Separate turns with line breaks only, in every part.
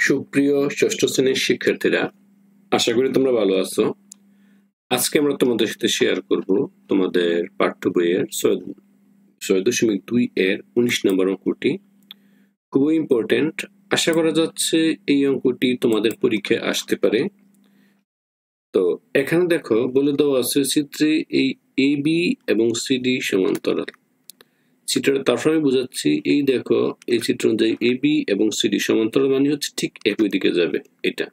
সুপ্রিয় ষষ্ঠ শ্রেণীর শিক্ষার্থীরা, আশা করি তোমরা ভালো আছো। আজকে আমরা তোমাদের সাথে শেয়ার করব তোমাদের পাঠ্য বইয়ের 6.2 এর 19 নম্বর অঙ্কটি। খুবই ইম্পর্টেন্ট। আশা করা যাচ্ছে এই অঙ্কটি তোমাদের পরীক্ষায় আসতে পারে। তো এখানে দেখো বলে দেওয়া আছে চিত্রে এই AB এবং CD সমান্তরাল। চিত্রটা তারপর আমি বোঝাচ্ছি। এই দেখো এই চিত্র অনুযায়ী AB এবং CD সমান্তরাল মানে হচ্ছে ঠিক একই দিকে যাবে এটা,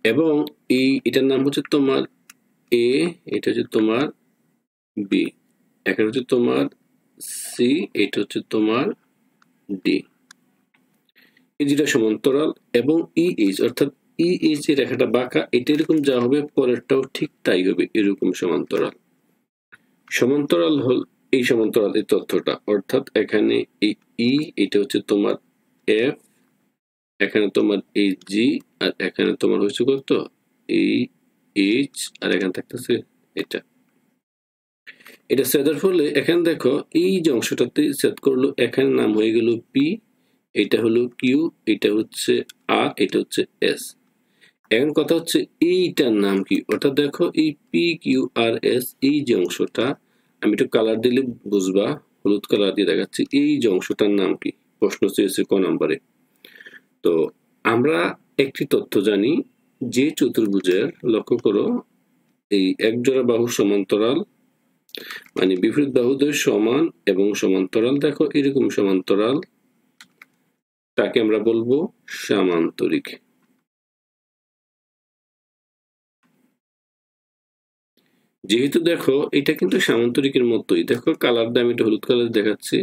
এবং এটার নাম হচ্ছে তোমার এ, এটা হচ্ছে তোমার বি, এখানে হচ্ছে তোমার সি, এটা হচ্ছে তোমার ডি। এই যেটা সমান্তরাল এবং ইএইচ, অর্থাৎ ইএইচ এর রেখাটা বাঁকা, এটা এরকম যা হবে পরেরটাও ঠিক তাই হবে, এরকম সমান্তরাল। সমান্তরাল হল এই সমান্তরাল এই তথ্যটা, অর্থাৎ এখানে এই ই, এটা হচ্ছে তোমার এফ, এখানে তোমার এই জি, আর এখানে তোমার হচ্ছে কত এই এইচ, আর এখানে থাকতেছে এটা। এটা সেটের ফলে এখানে দেখো এই যে অংশটাতে সেট করলো, এখানে নাম হয়ে গেল পি, এটা হলো কিউ, এটা হচ্ছে আর, এটা হচ্ছে এস। এখন কথা হচ্ছে এইটার নাম কি, অর্থাৎ দেখো এই পি কিউ আর এস, এই যে অংশটা, আমি একটু কালার দিলে বুঝবা, হলুদ কালার দিয়ে দেখাচ্ছি। এই যে অংশটার নাম কি, প্রশ্ন চেয়েছে ক নম্বরে। তো আমরা একটি তথ্য জানি, যে চতুর্ভুজের, লক্ষ্য করো, এই একজোড়া বাহু সমান্তরাল মানে বিপরীত বাহুদ্বয় সমান এবং সমান্তরাল, দেখো এরকম সমান্তরাল, তাকে আমরা বলবো সামান্তরিক। যেহেতু দেখো এটা কিন্তু সামান্তরিকের মতোই, দেখো কালার দিয়ে আমি একটু হলুদ কালার দেখাচ্ছি,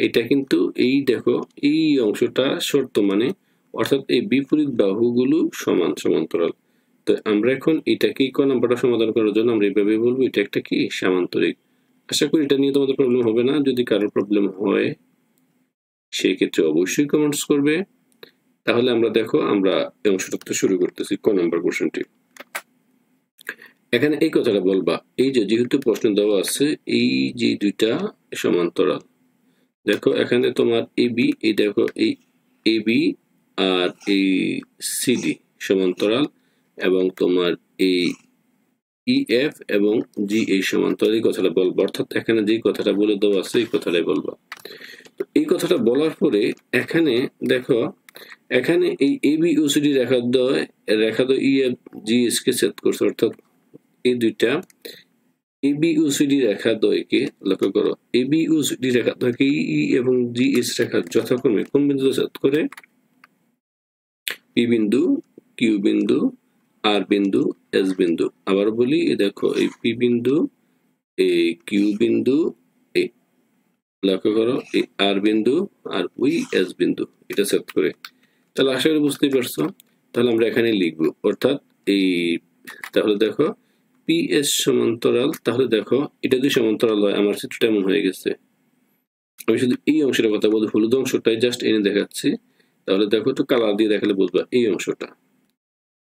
এটা কিন্তু এই দেখো এই অংশটা শর্ত মানে, অর্থাৎ এই বিপরীত বাহুগুলো সমান সমান্তরাল। তো আমরা এখন এটাকে ক নাম্বারটা সমাধান করার জন্য আমরা এইভাবে বলবো এটা একটা কি সামান্তরিক। আশা করি এটা নিয়ে তোমাদের প্রবলেম হবে না। যদি কারোর প্রবলেম হয় সেই ক্ষেত্রে অবশ্যই কমেন্টস করবে। তাহলে আমরা দেখো আমরা এই অংশটা শুরু করতেছি, ক নাম্বার কোশ্চেনটি। এখানে এই কথাটা বলবা, এই যে যেহেতু প্রশ্ন দেওয়া আছে এই যে দুইটা সমান্তরাল, দেখো এখানে তোমার এবি, এই দেখো এই এবি আর এই সিডি সমান্তরাল, এবং তোমার এই ইএফ এবং জি এই সমান্তরাল, এই কথাটা বলবো। অর্থাৎ এখানে যে কথাটা বলে দেওয়া আছে এই কথাটাই বলবা। এই কথাটা বলার পরে এখানে দেখো, এখানে এই এবি ও সিডি রেখাদ্বয় ইএফ জি এস কে ছেদ করছে, অর্থাৎ এই দুইটা এবি ও সিডি রেখাদ্বয়কে, লক্ষ্য করো, এবি ও সিডি রেখাদ্বয়কে ই এবং জি এস রেখা যথাক্রমে কোন বিন্দুতে ছেদ করে, পি বিন্দু, কিউ বিন্দু, আর বিন্দু, এস বিন্দু। আবার বলি, দেখো এই পি বিন্দু, এই কিউ বিন্দু, এই লক্ষ্য করো এই আর বিন্দু, আর ওই এস বিন্দু, এটা সেট করে। তাহলে আশা করি বুঝতেই পারছো। তাহলে আমরা এখানে লিখবো, অর্থাৎ এই, তাহলে দেখো পি এস সমান্তরাল, তাহলে দেখো এটা যদি সমান্তরাল হয়, আমার চিত্রটা এমন হয়ে গেছে। আমি শুধু এই অংশটার কথা বলছি, হলুদ অংশটাই জাস্ট এনে দেখাচ্ছি। তাহলে দেখো একটু কালার দিয়ে দেখালে বুঝবা, এই অংশটা,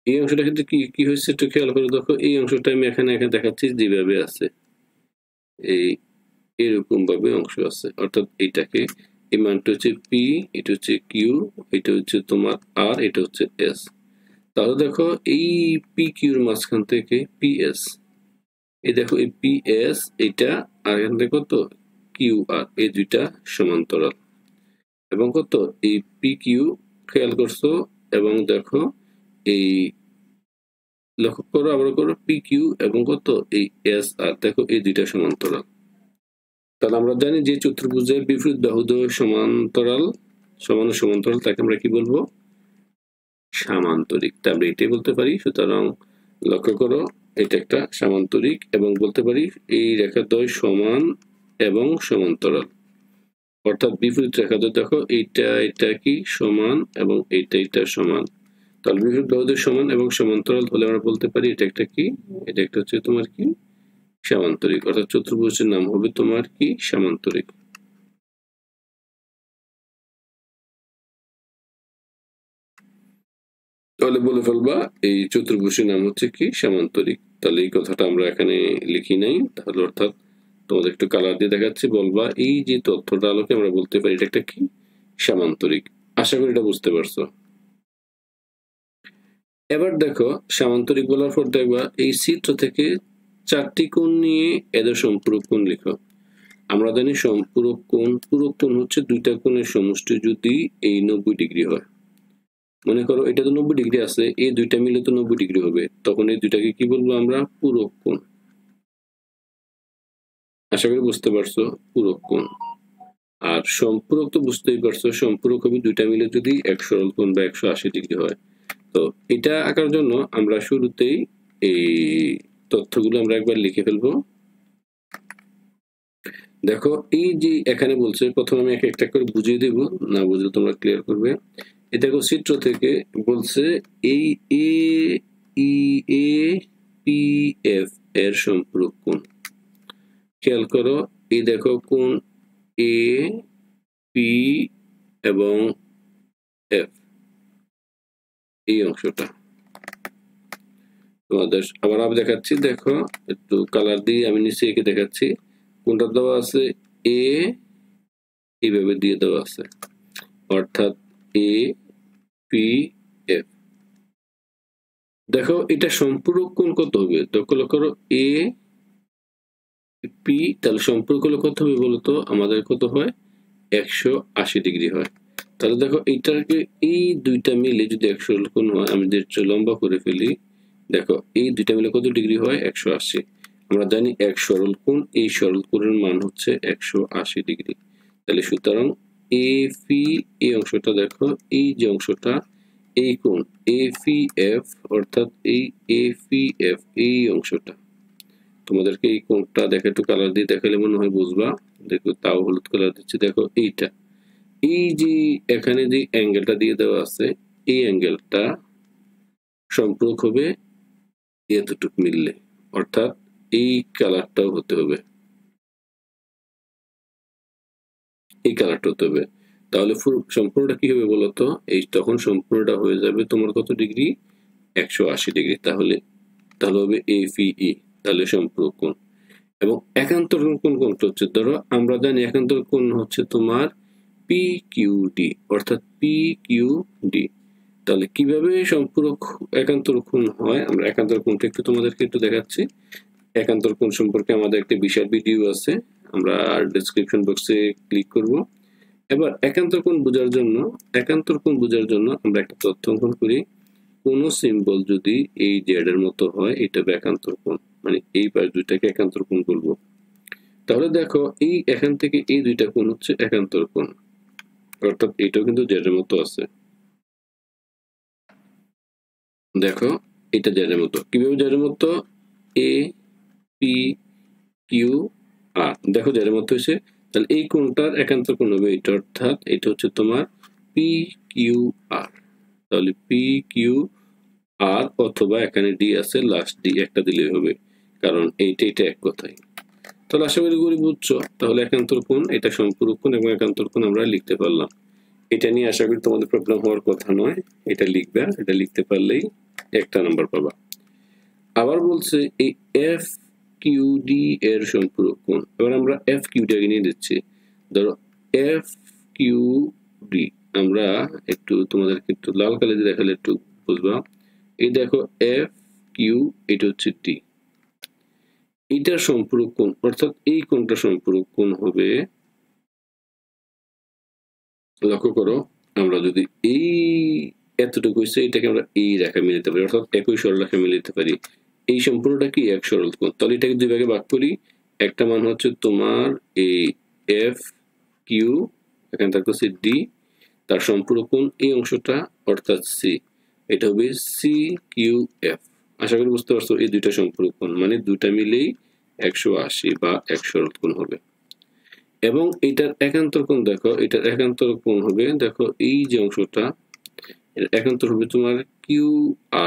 এই অংশটা কিন্তু কি হয়েছে একটু খেয়াল করে দেখো। এই অংশটা আমি এখানে দেখাচ্ছি যেভাবে আছে, এই এরকম ভাবে অংশ আছে, অর্থাৎ এইটাকে, এই মানটা হচ্ছে পি, এটা হচ্ছে কিউ, এটা হচ্ছে তোমার আর, এটা হচ্ছে এস। তাহলে দেখো এই পি কিউর মাঝখান থেকে পি এস, এই দেখো এই পি এস এটা, আর এখান থেকে কত কিউ আর, এই দুইটা সমান্তরাল, এবং কত এই পি কিউ, খেয়াল করছো, এবং দেখো এই লক্ষ্য করো, আবার করো পি কিউ এবং কত এই এস আর, দেখো এই দুইটা সমান্তরাল। তাহলে আমরা জানি যে চতুর্ভুজের বিপরীত বাহুদ্বয় সমান্তরাল, সমান্তরাল, তাকে আমরা কি বলবো সামান্তরিক। তা আমরা এটাই বলতে পারি। সুতরাং লক্ষ্য করো এটা একটা সামান্তরিক, এবং বলতে পারি এই রেখাদ্বয় সমান এবং সমান্তরাল, অর্থাৎ বিপরীত রেখাদ্বয়, দেখো এটা কি সমান এবং এটা সমান। তাহলে বিপরীত বাহুদ্বয় সমান এবং সমান্তরাল হলে আমরা বলতে পারি এটা একটা কি, এটা একটা হচ্ছে তোমার কি সামান্তরিক, অর্থাৎ চতুর্ভুজের নাম হবে তোমার কি সামান্তরিক। তাহলে বলে ফেলবা এই চতুর্ভুজের নাম হচ্ছে কি সামান্তরিক। তাহলে এই কথাটা আমরা এখানে লিখি নাই, তাহলে অর্থাৎ তোমাদের একটু কালার দিয়ে দেখাচ্ছি, বলবা এই যে তথ্যটা আলোকে আমরা বলতে পারি এটা একটা কি সামান্তরিক। আশা করি এটা বুঝতে পারছো। এবার দেখো সামান্তরিক বলার পর দেখবা এই চিত্র থেকে 4টি কোণ নিয়ে এদের সম্পূরক কোণ লিখো। আমরা জানি সম্পূরক কোণ হচ্ছে দুইটা কোণের সমষ্টি যদি এই 90 ডিগ্রি হয়। মনে করো এটা তো 90 ডিগ্রি আছে, এই দুইটা মিলে তো 90 ডিগ্রি হবে, তখন এই দুইটাকে কি বলবো আমরা? পূরক কোণ। আশা করি বুঝতে পারছো, পূরক কোণ। আর সম্পূরক তো বুঝতেই পারছো, সম্পূরক হবে দুইটা মিলে যদি এক সরল কোণ বা 180 ডিগ্রি হয়। তো এটা আঁকার জন্য আমরা শুরুতেই এই তথ্যগুলো আমরা একবার লিখে ফেলবো। দেখো এই যে এখানে বলছে, প্রথমে আমি একটা করে বুঝিয়ে দেব, না বুঝলে তোমরা ক্লিয়ার করবে। এই দেখো চিত্র থেকে বলছে এই এ ই এ পি এফ এর সম্পূরক কোণ। খেয়াল করো, এই দেখো কোণ এ পি এবং এফ, এই অংশটা তোমাদের আবার দেখাচ্ছি। দেখো একটু কালার দিয়ে আমি নিচে এঁকে দেখাচ্ছি। কোনটা দেওয়া আছে? এ এইভাবে দিয়ে দেওয়া আছে, অর্থাৎ এ পি এফ। দেখো এটা সম্পূরক কোণ কত হবে? লক্ষ্য করো এ পি, তাহলে সম্পূরক হলে কত হবে বলতো? আমাদের কত হয়? 180 ডিগ্রি হয়। তাহলে দেখো এইটাকে এই দুইটা মিলে যদি 100 কোণ হয়, আমি লম্বা করে ফেলি, দেখো এই দুইটা মিলে কত ডিগ্রি হয়? 180। আমরা জানি এক সরল কোণ, এই সরল কোণের মান হচ্ছে 180 ডিগ্রি। তাহলে সুতরাং এ পি, এই অংশটা দেখো, এই যে অংশটা, এই কোণ এ পি এফ, অর্থাৎ এই এ পি এফ, এই অংশটা তোমাদেরকে এই কোণটা দেখে একটু কালার দিয়ে দেখালে মনে হয় বুঝবা। দেখো তাও হলুদ কালার দিচ্ছি। দেখো এইটা, এই যে এখানে যে অ্যাঙ্গেলটা দিয়ে দেওয়া আছে, এই অ্যাঙ্গেলটা সম্পূরক হবে এতটুকু মিললে, অর্থাৎ এই কালারটাও হতে হবে, এই কালারটা হতে হবে। তাহলে সম্পূর্ণটা কি হবে বলতো? এই তখন সম্পূর্ণটা হয়ে যাবে তোমার কত ডিগ্রি? 180 ডিগ্রি। তাহলে হবে এপিই, তাহলে সম্পূরক কোণ। এবং একান্তর কোণ কোনটা হচ্ছে? ধরো আমরা জানি একান্তর কোণ হচ্ছে তোমার পি কিউ ডি, অর্থাৎ পি কিউ ডি। তাহলে কিভাবে সম্পূরক একান্তর কোণ হয়, আমরা একান্তর কোণটা একটু তোমাদেরকে একটু দেখাচ্ছি। একান্তর কোণ সম্পর্কে আমাদের একটা বিশাল ভিডিও আছে, আমরা ডেসক্রিপশন বক্সে ক্লিক করব। এবার একান্তর কোণ বোঝার জন্য আমরা একটা তথ্য অঙ্কন করি। কোন সিম্বল যদি এই জেড এর মতো হয়, এটা হবে একান্তর কোণ, মানে এই পাশ দুইটাকে একান্তর কোণ বলবো। তাহলে দেখো এই এখান থেকে এই দুইটা কোণ হচ্ছে একান্তর কোণ, অর্থাৎ এটাও কিন্তু জেড এর মতো আছে। দেখো এটা জেড এর মতো, কিভাবে জেড এর মতো? এ পি কিউ আর, দেখো জেড এর মতো হয়েছে। তাহলে এই কোণটার একান্তর কোণ হবে এটা, অর্থাৎ এটা হচ্ছে তোমার পি কিউ আর। তাহলে পি কিউ আর, অথবা এখানে ডি আছে, লাস্ট ডি একটা দিলে হবে, কারণ এইটা এক কথাই। তাহলে আশা করি বুঝছো। তাহলে একান্তর কোণ, এটা সম্পূরক কোণ এবং একান্তর কোণ আমরা লিখতে পারলাম। এটা নিয়ে আশা করি তোমাদের প্রবলেম হওয়ার কথা নয়, এটা লিখবে, এটা লিখতে পারলেই একটা নাম্বার পাবা। আবার বলছে এই এফ কিউ ডি এর সম্পূরক কোণ। এবার আমরা এফ কিউ ডি আগে নিয়ে দিচ্ছি। ধরো এফ কিউ ডি, আমরা একটু তোমাদেরকে একটু লাল কালি দিয়ে দেখালে একটু বুঝবা। এই দেখো এফ কিউ, এটা হচ্ছে ডি, এটার সম্পূরক কোণ, অর্থাৎ এই কোণটা সম্পূরক কোণ হবে। লক্ষ্য করো, আমরা যদি এই এতটুকু হয়েছে, এটাকে আমরা এই রেখা মিলাতে পারি, অর্থাৎ একই সরলরেখা মিলাতে পারি। এই সম্পূর্ণটা কি? এক সরল কোণ। তাহলে এটাকে দুই ভাগে ভাগ করি। একটা মান হচ্ছে তোমার এই এফ কিউ, এখানে থাকতেছে ডি, তার সম্পূরক কোণ এই অংশটা, অর্থাৎ সি, এটা হবে সি কিউ এফ। আশা করি বুঝতে পারছো, এই দুইটা সম্পূরক কোণ মানে দুইটা মিলেই 180 বা এক সরল কোণ হবে। এবং এটার একান্তর কোণ দেখো, এটার একান্তর কোণ হবে, দেখো এই যে অংশটা, এর একান্তর হবে তোমার কিউ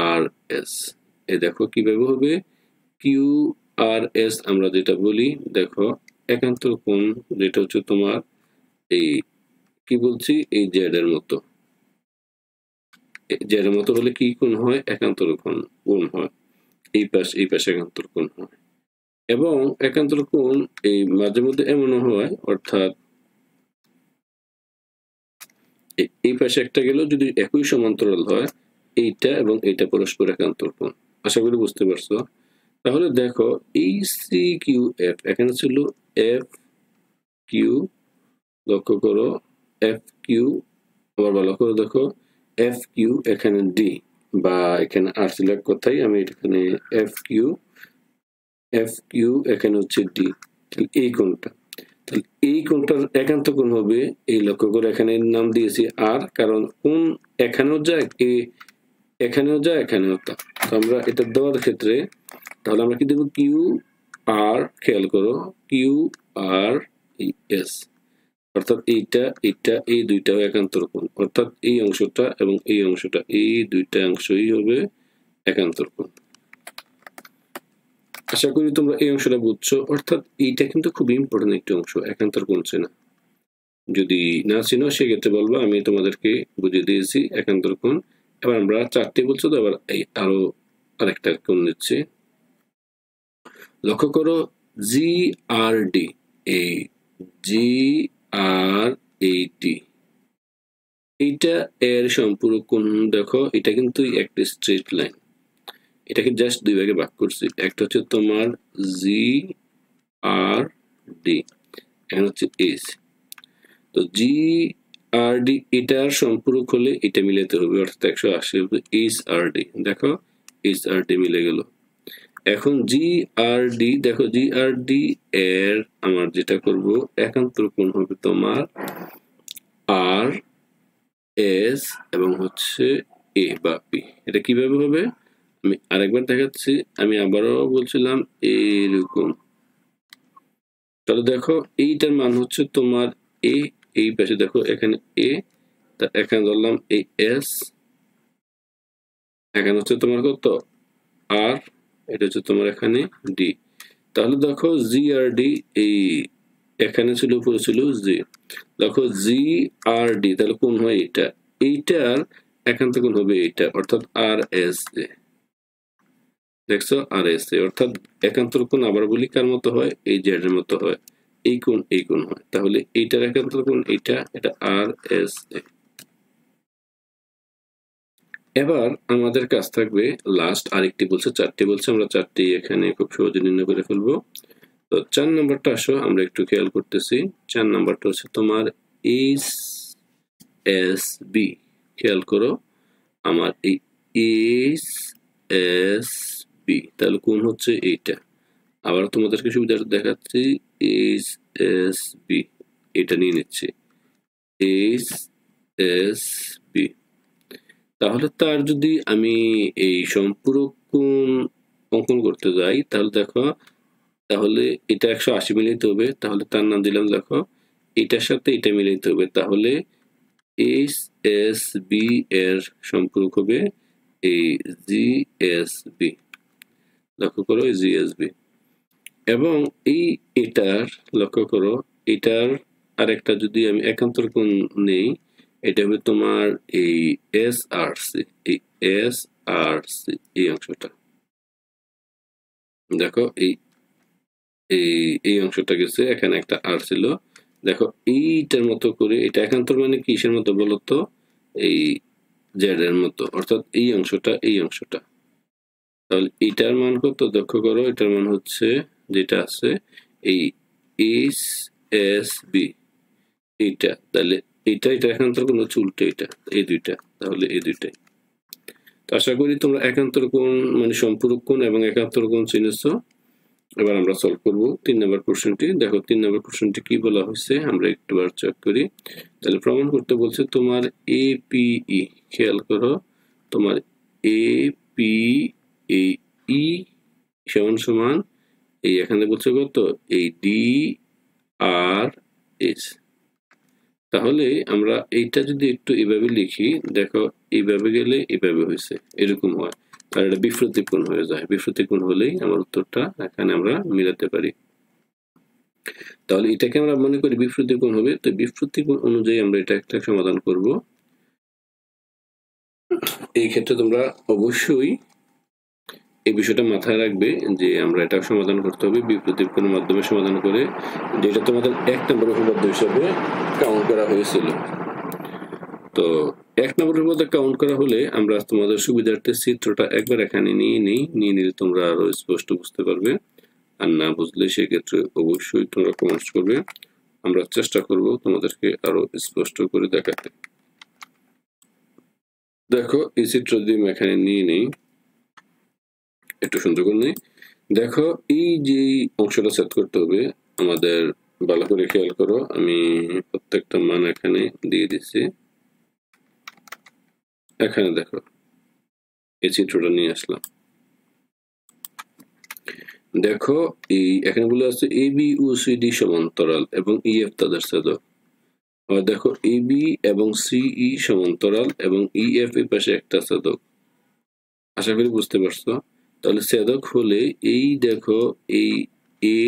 আর এস। এই দেখো কিভাবে হবে? কিউ আর এস আমরা যেটা বলি, দেখো একান্তর কোণ যেটা হচ্ছে তোমার এই কি বলছি, এই জেড এর মতো। জেড এর মতো হলে কি কোণ হয়? একান্তর কোণ হয়। এই পাশে একান্তর কোণ হয়। এবং একান্তর কোণ এই মাঝে মধ্যে এমনও হয়, অর্থাৎ এই পাশে একটা গেল, যদি একই সমান্তরাল হয়, এইটা এবং এইটা পরস্পর একান্তর কোণ। আশা করি বুঝতে পারছো। তাহলে দেখো এই সি কিউ এফ, এখানে ছিল এফ কিউ, লক্ষ্য করো এফ কিউ, আবার ভালো করে দেখো এফ কিউ, এখানে ডি বা এখানে আর ছিল এক কথাই, আমি এখানে এফ কিউ এখানে হচ্ছে ডি, এই কোণটা, তাহলে এই কোণটার একান্ত কোণ হবে এই, লক্ষ্য করে এখানে নাম দিয়েছি আর, কারণ কোণ এখানেও যায় এখানেও যায় এখানেও তা, তো আমরা এটা দেওয়ার ক্ষেত্রে তাহলে আমরা কি দেবো কিউ আর, খেয়াল করো কিউ আর এস, অর্থাৎ এইটা এই দুইটাও একান্তর কোণ, অর্থাৎ এই অংশটা এবং এই অংশটা, এই দুইটা অংশই হবে একান্তর কোণ। আশা করি তোমরা এই অংশটা বুঝছো। অর্থাৎ এইটা কিন্তু খুব ইম্পর্টেন্ট একটি অংশ, একান্তর কোণ চেনা। যদি না চিনো সেক্ষেত্রে বলবো, আমি তোমাদেরকে বুঝিয়ে দিয়েছি একান্তর কোণ। এবার আমরা চারটি বলছো তো, এবার এই আরো আরেকটা কোণ নিচ্ছি। লক্ষ্য করো জি আর ডি, এই জি আর ডি, এইটা এর সম্পূরক কোণ দেখো, এটা কিন্তু একটা স্ট্রেট লাইন, এটাকে জাস্ট দুই ভাগে ভাগ করছি, একটা হচ্ছে তোমার জি আর ডি, এখানে হচ্ছে এস, তো জি আর ডি এটার সম্পূরক হলে এটা মিলাতে হবে, অর্থাৎ 180 হবে এইচ আর ডি, দেখো এইচ আর ডি মিলে গেল। এখন জি আর ডি, দেখো জি আর ডি এর আমার যেটা করব একান্তর কোণ হবে তোমার আর এস এবং হচ্ছে এ বা পি। এটা কিভাবে হবে আমি আরেকবার দেখাচ্ছি, আমি আবারও বলছিলাম এরকম। তাহলে দেখো এইটার মান হচ্ছে তোমার এ, এই পাশে দেখো এখানে এ, তা এখানে ধরলাম এই এস, এখানে হচ্ছে তোমার কত আর, এটা হচ্ছে তোমার এখানে ডি। তাহলে দেখো জি আর ডি, এই এখানে ছিল উপরে ছিল জি, দেখো জি আর ডি তাহলে কোণ হয় এটা, এইটার একান্ত কোণ হবে এইটা, অর্থাৎ আর এস এ, দেখছো আর এস এ, অর্থাৎ একান্তর কোণ আবার বলি কার মতো হয়, এই জেড এর মতো হয়, এই কোণ হয়, তাহলে এইটার একান্তর কোণ এটা, এটা আর এস এ। এবার আমাদের কাজ থাকবে লাস্ট আরেকটি বলছে, চারটি বলছে, আমরা চারটি এখানে খুব সহজে নির্ণয় করে ফেলবো। তো 4 নাম্বারটা আসো আমরা একটু খেয়াল করতেছি। 4 নাম্বারটা হচ্ছে তোমার এইচ এস বি, খেয়াল করো আমার এই এইচ এস বি, তাহলে কোণ হচ্ছে এইটা, আবার তোমাদেরকে সুবিধাটা দেখাচ্ছি, এইচ এস বি এটা নিয়ে নিচ্ছে এইচ এস বি, তাহলে তার যদি আমি এই সম্পূরক কোণ অঙ্কন করতে যাই তাহলে দেখো, তাহলে এটা 180 মিলাইতে হবে, তাহলে তার নাম দিলাম দেখো এটার সাথে এটা মিলাইতে হবে, তাহলে এইচ এস বি এর সম্পূরক হবে এই জি এস বি, লক্ষ্য করো এই জি এস বি, এবং এই এটার লক্ষ্য করো এটার আরেকটা যদি আমি একান্তর কোণ নেই, এটা হবে তোমার এই এস আর সি, এই এস আর সি এই অংশটা, দেখো এই এই অংশটা গেছে, এখানে একটা আর ছিল, দেখো এইটার মতো করে এটা একান্তর মানে কিসের মতো বলতো, এই জেড এর মতো, অর্থাৎ এই অংশটা, তাহলে এটার মান কত লক্ষ্য করো, এটার মান হচ্ছে যেটা আছে এই এইচ এস বি এইটা, তাহলে এটা একান্তর কোণ হচ্ছে উল্টো এটা, এই দুইটা, তাহলে এই দুইটাই। তো আশা করি তোমরা একান্তর কোণ মানে সম্পূরক কোণ এবং একান্তর কোণ চিনেছো। এবার আমরা সলভ করব 3 নম্বর কোশ্চেনটি। দেখো 3 নম্বর কোশ্চেনটি কি বলা হয়েছে আমরা একটুবার চেক করি। তাহলে প্রমাণ করতে বলছে তোমার এপিই, খেয়াল করো তোমার এপিই সমান সমান এই এখানে বলছে কত এই ডি আর এইচ, তাহলে আমরা এইটা যদি একটু এভাবে লিখি, দেখো এইভাবে গেলে এভাবে হয়েছে এরকম হয়, আর এটা বিপরীত কোণ হয়ে যায়, বিপরীত কোণ হলেই আমার উত্তরটা এখানে আমরা মিলাতে পারি। তাহলে এটাকে আমরা মনে করি বিপরীত কোণ হবে, তো বিপরীত কোণ অনুযায়ী আমরা এটা একটা সমাধান করব। এই ক্ষেত্রে তোমরা অবশ্যই এই বিষয়টা মাথায় রাখবে যে আমরা এটা সমাধান করতে হবে বিপরীত কোণের মাধ্যমে সমাধান করে, যেটা তোমাদের 1 নম্বর উপপাদ্য হিসাবে কাউন্ট করা হয়েছিল। তো এক নম্বরের মধ্যে কাউন্ট করা হলে আমরা তোমাদের সুবিধার্থে চিত্রটা একবার এখানে নিয়ে নিলে তোমরা আরো স্পষ্ট বুঝতে পারবে। আর না বুঝলে সেক্ষেত্রে অবশ্যই তোমরা কমেন্টস করবে, আমরা চেষ্টা করব তোমাদেরকে আরো স্পষ্ট করে দেখাতে। দেখো এই চিত্র যদি আমি এখানে নিয়ে নেই, একটু সুন্দর করে নেই। দেখো এই যে অংশটা সেট করতে হবে আমাদের, ভালো করে খেয়াল করো, আমি প্রত্যেকটা মান এখানে দিয়ে দিচ্ছি। এখানে দেখো এই চিত্রটা নিয়ে আসলাম। দেখো এই এখানে বলে আছে এবি ও সিডি সমান্তরাল এবং ইএফ তাদের ছেদক। আবার দেখো এবি এবং সিই সমান্তরাল এবং ইএফ এর পাশে একটা ছেদক। আশা করি বুঝতে পারছো। তাহলে ছেদক হলে এই দেখো এই এ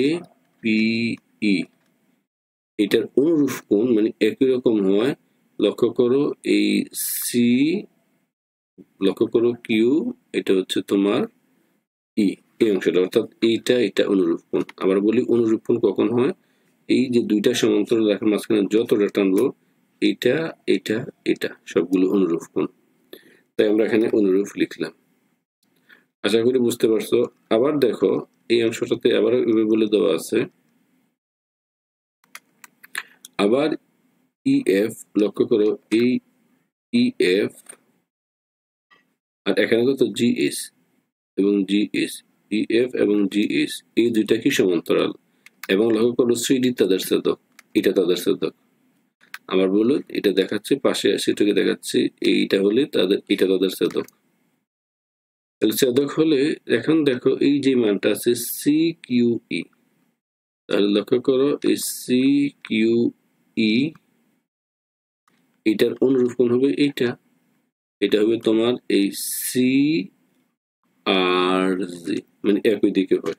পি ই, এটার অনুরূপ কোণ মানে একই রকম হয়। লক্ষ্য করো এই সি, লক্ষ্য করো কিউ, এটা হচ্ছে তোমার ই, এই অংশটা, অর্থাৎ এটা অনুরূপ কোণ। আবার বলি অনুরূপ কোণ কখন হয়, এই যে দুইটা সমান্তরাল রেখার মাঝখানে যতটা টানবো এটা এটা এটা সবগুলো অনুরূপ কোণ, তাই আমরা এখানে অনুরূপ লিখলাম। আশা করি বুঝতে পারছো। আবার দেখো এই অংশটাতে আবার বলে দেওয়া আছে, আবার ইএফ, লক্ষ্য করো এই ইএফ আর এখানে কত জিএস এবং জিএস, ইএফ এবং জিএস এই দুইটা কি সমান্তরাল, এবং লক্ষ্য করো সিডি তাদের ছেদক, এটা তাদের ছেদক। আবার বলো এটা দেখাচ্ছে পাশে, সেটাকে দেখাচ্ছে এইটা হলে তাদের, এটা তাদের ছেদক। তাহলে ছেদক হলে এখন দেখো এই যে মানটা আছে সি কিউ ই, তাহলে লক্ষ্য করো এই সি কিউ ই, এটার অনুরূপ কোণ হবে এইটা, এটা হবে তোমার এই সি আর জি, মানে একই দিকে হয়।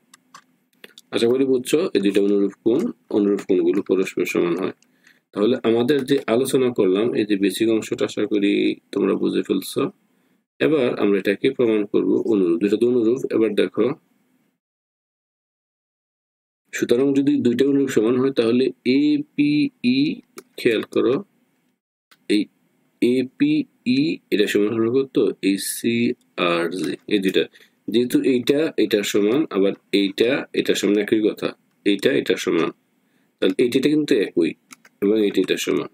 আশা করি বুঝছো এই দুইটা অনুরূপ কোণগুলো পরস্পর সমান হয়। তাহলে আমাদের যে আলোচনা করলাম এই যে বেসিক অংশটা আশা করি তোমরা বুঝে ফেলছো। এবার আমরা এটাকে প্রমাণ করব অনুরূপ, দুইটা তো অনুরূপ। এবার দেখো, সুতরাং যদি দুইটা অনুরূপ সমান হয় তাহলে এ পি ই, খেয়াল করো এই এ পি ই এটা সমান হবে কত, এই সি আর জি, এই দুইটা, যেহেতু এইটা এটার সমান আবার এইটা এটার সমান, একই কথা, এইটা এটার সমান, তাহলে এইটা কিন্তু একই এবং এটার সমান।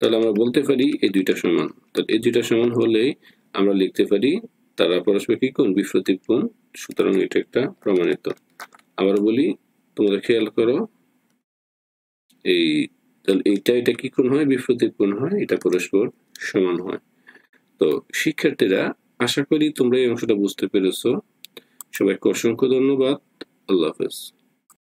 তাহলে আমরা বলতে পারি এই দুইটা সমান। তাহলে এই দুইটা সমান হলে আমরা লিখতে পারি তারা পরস্পর কি কোণ, বিপরীত কোণ। সুতরাং এটা একটা প্রমাণিত। আবার বলি, তোমরা খেয়াল করো এই, তাহলে এটা কি কোণ হয়, বিপরীত কোণ হয়, এটা পরস্পর সমান হয়। তো শিক্ষার্থীরা আশা করি তোমরা এই অংশটা বুঝতে পেরেছো। সবাইকে অসংখ্য ধন্যবাদ। আল্লাহ হাফেজ।